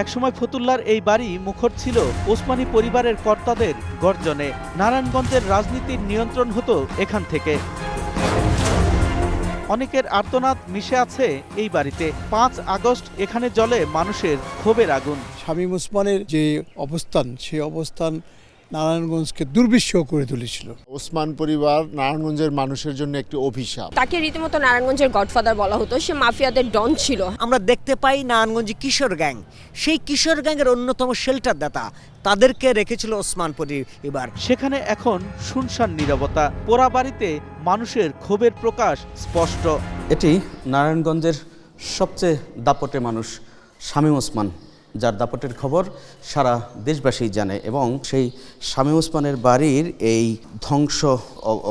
একসময় ফতুল্লার এই বাড়ি মুখর ছিল ওসমানী পরিবারের কর্তাদের গর্জনে। নারায়ণগঞ্জের রাজনীতির নিয়ন্ত্রণ হতো এখান থেকে। অনেকের আর্তনাদ মিশে আছে এই বাড়িতে। ৫ আগস্ট এখানে জ্বলে মানুষের ক্ষোভের আগুন। শামীম ওসমানের যে অবস্থান, সেই অবস্থান নারায়ণগঞ্জকে দুর্বিষহ করে তুলেছিল। ওসমান পরিবার নারায়ণগঞ্জের মানুষের জন্য একটি অভিশাপ। তাকে রীতিমতো নারায়ণগঞ্জের গডফাদার বলা হতো। সে মাফিয়াদের ডন ছিল। আমরা দেখতে পাই নারায়ণগঞ্জে কিশোর গ্যাং, সেই কিশোর গ্যাংয়ের অন্যতম শেল্টার দাতা, তাদেরকে রেখেছিল ওসমান পরিবার। সেখানে এখন শুনশান নীরবতা। পোড়া বাড়িতে মানুষের ক্ষোভের প্রকাশ স্পষ্ট। এটি নারায়ণগঞ্জের সবচেয়ে দাপটে মানুষ শামীম ওসমান, যার দাপটের খবর সারা দেশবাসী জানে, এবং সেই শামীম ওসমানের বাড়ির এই ধ্বংস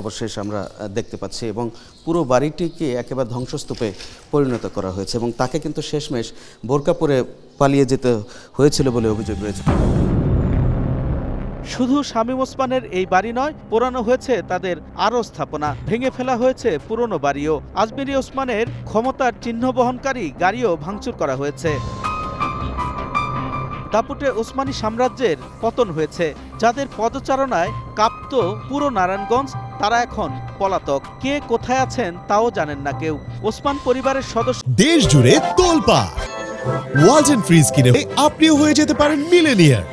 অবশেষ আমরা দেখতে পাচ্ছি, এবং পুরো বাড়িটিকে একেবারে ধ্বংসস্তূপে পরিণত করা হয়েছে, এবং তাকে কিন্তু শেষমেশ বোরকা পরে পালিয়ে যেতে হয়েছিল বলে অভিযোগ রয়েছে। শুধু শামীম ওসমানের এই বাড়ি নয়, পোড়ানো হয়েছে তাদের আরও স্থাপনা, ভেঙে ফেলা হয়েছে পুরনো বাড়িও। আজমেরী ওসমানের ক্ষমতার চিহ্ন বহনকারী গাড়িও ভাঙচুর করা হয়েছে। দাপুটে ওসমানী সাম্রাজ্যের পতন হয়েছে। যাদের পদচারণায় কাঁপত পুরো নারায়ণগঞ্জ, তারা এখন পলাতক। কে কোথায় আছেন তাও জানেন না কেউ। ওসমান পরিবারের সদস্য দেশ জুড়ে তোলপাড়। ওয়ালটন ফ্রিজ কিনে আপনিও হয়ে যেতে পারেন মিলেনিয়ার।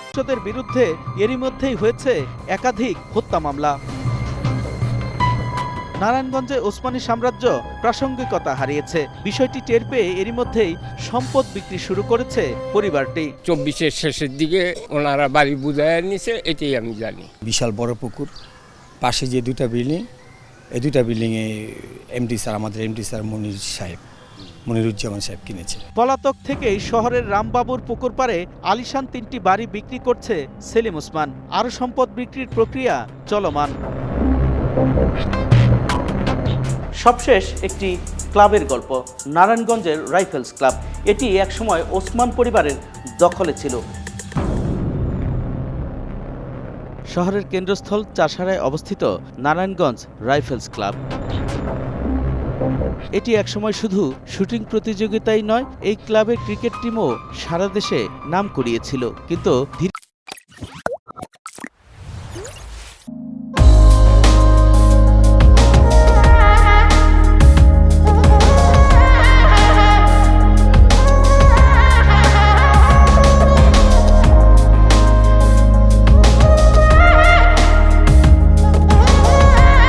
সদস্যদের বিরুদ্ধে এরই মধ্যেই হয়েছে একাধিক হত্যা মামলা। নারায়ণগঞ্জে ওসমানী সাম্রাজ্য প্রাসঙ্গিকতা হারিয়েছে। বিষয়টি টের পেয়ে এরই মধ্যেই সম্পদ বিক্রি শুরু করেছে পরিবারটি। 24-এর শেষের দিকে ওনারা বাড়ি বুঝায় নিছে, এটাই আমি জানি। বিশাল বড় পুকুর, পাশে যে দুটা বিল্ডিং, এই দুটা বিল্ডিংয়ে এমডি স্যার, আমাদের এমডি স্যার মনিরুজ্জামান সাহেব কিনেছে। পলাতক থেকেই শহরের রামবাবুর পুকুর পাড়ে আলিশান 3টি বাড়ি বিক্রি করছে সেলিম ওসমান। আরও সম্পদ বিক্রির প্রক্রিয়া চলমান। সবশেষ একটি ক্লাবের গল্প, নারায়ণগঞ্জের রাইফেলস ক্লাব। এটি একসময় ওসমান পরিবারের দখলে ছিল। শহরের কেন্দ্রস্থল চাষাড়ায় অবস্থিত নারায়ণগঞ্জ রাইফেলস ক্লাব। এটি একসময় শুধু শুটিং প্রতিযোগিতাই নয়, এই ক্লাবের ক্রিকেট টিমও সারা দেশে নাম কুড়িয়েছিল। কিন্তু ধীরে